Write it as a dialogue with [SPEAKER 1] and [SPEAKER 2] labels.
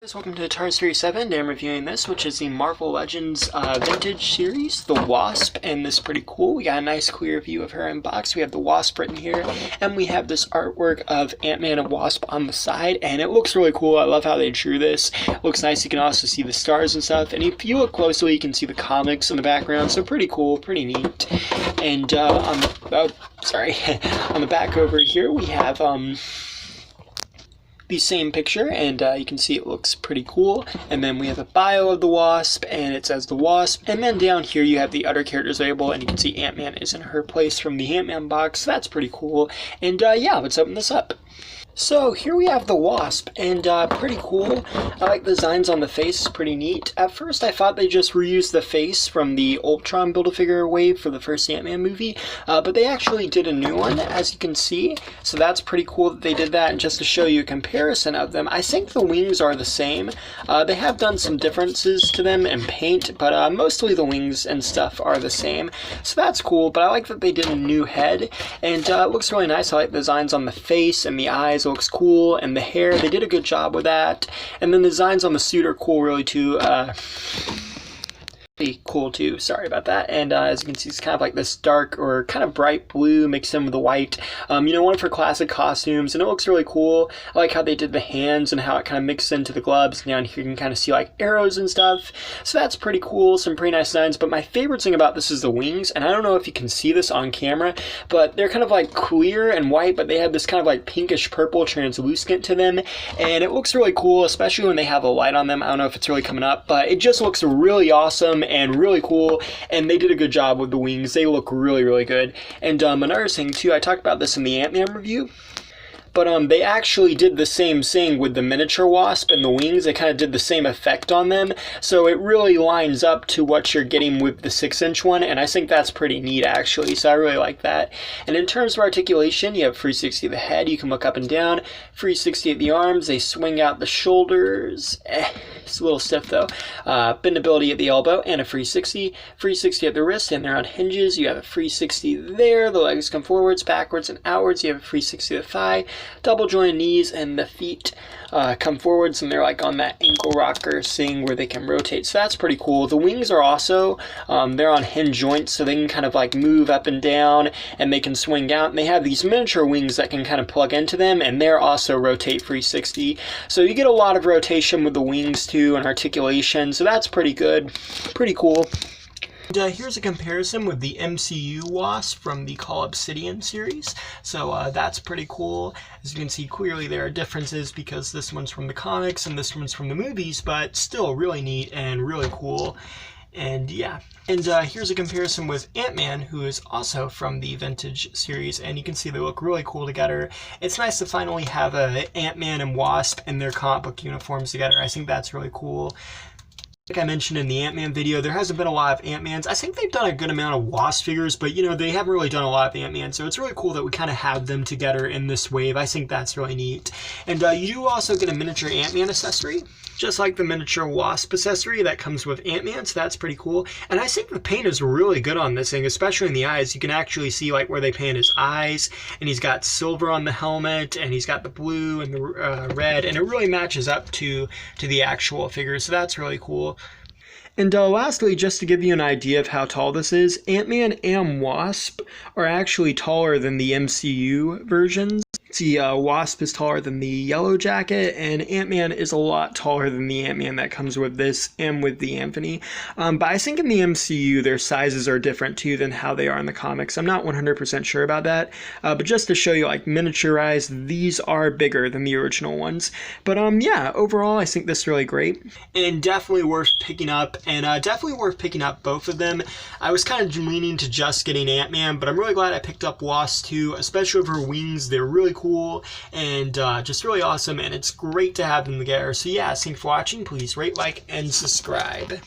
[SPEAKER 1] Guys, welcome to Tar Series 7. Today I'm reviewing this, which is the Marvel Legends Vintage series, the Wasp, and this is pretty cool. We got a nice clear view of her in box. We have the Wasp written here, and we have this artwork of Ant-Man and Wasp on the side, and it looks really cool. I love how they drew this. It looks nice. You can also see the stars and stuff, and if you look closely, you can see the comics in the background, so pretty cool, pretty neat. And on the back over here, we have the same picture, and you can see it looks pretty cool. And then we have a bio of the Wasp, and it says the Wasp. And then down here you have the other characters label, and you can see Ant-Man is in her place from the Ant-Man box. So that's pretty cool. And yeah, let's open this up. So here we have the Wasp, and pretty cool. I like the designs on the face, pretty neat. At first I thought they just reused the face from the Ultron Build-A-Figure wave for the first Ant-Man movie, but they actually did a new one, as you can see. So that's pretty cool that they did that, and just to show you a comparison of them, I think the wings are the same. They have done some differences to them in paint, but mostly the wings and stuff are the same. So that's cool, but I like that they did a new head, and it looks really nice. I like the designs on the face and the eyes. Looks cool, and the hair, they did a good job with that. And then the designs on the suit are cool really too. Cool too, sorry about that. And as you can see, it's kind of like this dark or kind of bright blue mixed in with the white, you know, one of her classic costumes, and it looks really cool. I like how they did the hands and how it kind of mixed into the gloves. Down here you can kind of see like arrows and stuff, so that's pretty cool. Some pretty nice designs, but my favorite thing about this is the wings, and I don't know if you can see this on camera, but they're kind of like clear and white, but they have this kind of like pinkish purple translucent to them, and it looks really cool, especially when they have a light on them. I don't know if it's really coming up, but it just looks really awesome and really cool, and they did a good job with the wings. They look really, really good. And another thing too, I talked about this in the Ant-Man review, but they actually did the same thing with the miniature Wasp and the wings. They kind of did the same effect on them, so it really lines up to what you're getting with the 6-inch one, and I think that's pretty neat actually, so I really like that. And in terms of articulation, you have 360 of the head, you can look up and down, 360 at the arms, they swing out the shoulders, it's a little stiff though, bendability at the elbow, and a 360, 360 at the wrist, and they're on hinges. You have a 360 there, the legs come forwards, backwards, and outwards. You have a 360 of the thigh, double jointed knees, and the feet come forwards, and they're like on that ankle rocker thing where they can rotate, so that's pretty cool. The wings are also, they're on hinge joints, so they can kind of like move up and down, and they can swing out, and they have these miniature wings that can kind of plug into them, and they're also rotate 360, so you get a lot of rotation with the wings too, and articulation, so that's pretty good, pretty cool. And here's a comparison with the MCU Wasp from the Call Obsidian series. So that's pretty cool. As you can see, clearly there are differences because this one's from the comics and this one's from the movies, but still really neat and really cool. And yeah, and here's a comparison with Ant-Man, who is also from the Vintage series, and you can see they look really cool together. It's nice to finally have Ant-Man and Wasp in their comic book uniforms together. I think that's really cool. Like I mentioned in the Ant-Man video, there hasn't been a lot of Ant-Mans. I think they've done a good amount of Wasp figures, but you know, they haven't really done a lot of Ant-Man, so it's really cool that we kind of have them together in this wave. I think that's really neat. And you do also get a miniature Ant-Man accessory, just like the miniature Wasp accessory that comes with Ant-Man, so that's pretty cool. And I think the paint is really good on this thing, especially in the eyes. You can actually see like where they paint his eyes, and he's got silver on the helmet, and he's got the blue and the red, and it really matches up to the actual figure, so that's really cool. And lastly, just to give you an idea of how tall this is, Ant-Man and Wasp are actually taller than the MCU versions. See, Wasp is taller than the Yellow Jacket, and Ant-Man is a lot taller than the Ant-Man that comes with this and with the Anthony. But I think in the MCU, their sizes are different too than how they are in the comics. I'm not 100% sure about that, but just to show you, like, miniaturized, these are bigger than the original ones. But yeah, overall, I think this is really great, and definitely worth picking up, and definitely worth picking up both of them. I was kind of leaning to just getting Ant-Man, but I'm really glad I picked up Wasp too, especially with her wings. They're really cool and just really awesome, and it's great to have them together. So yeah, thanks for watching. Please rate, like, and subscribe.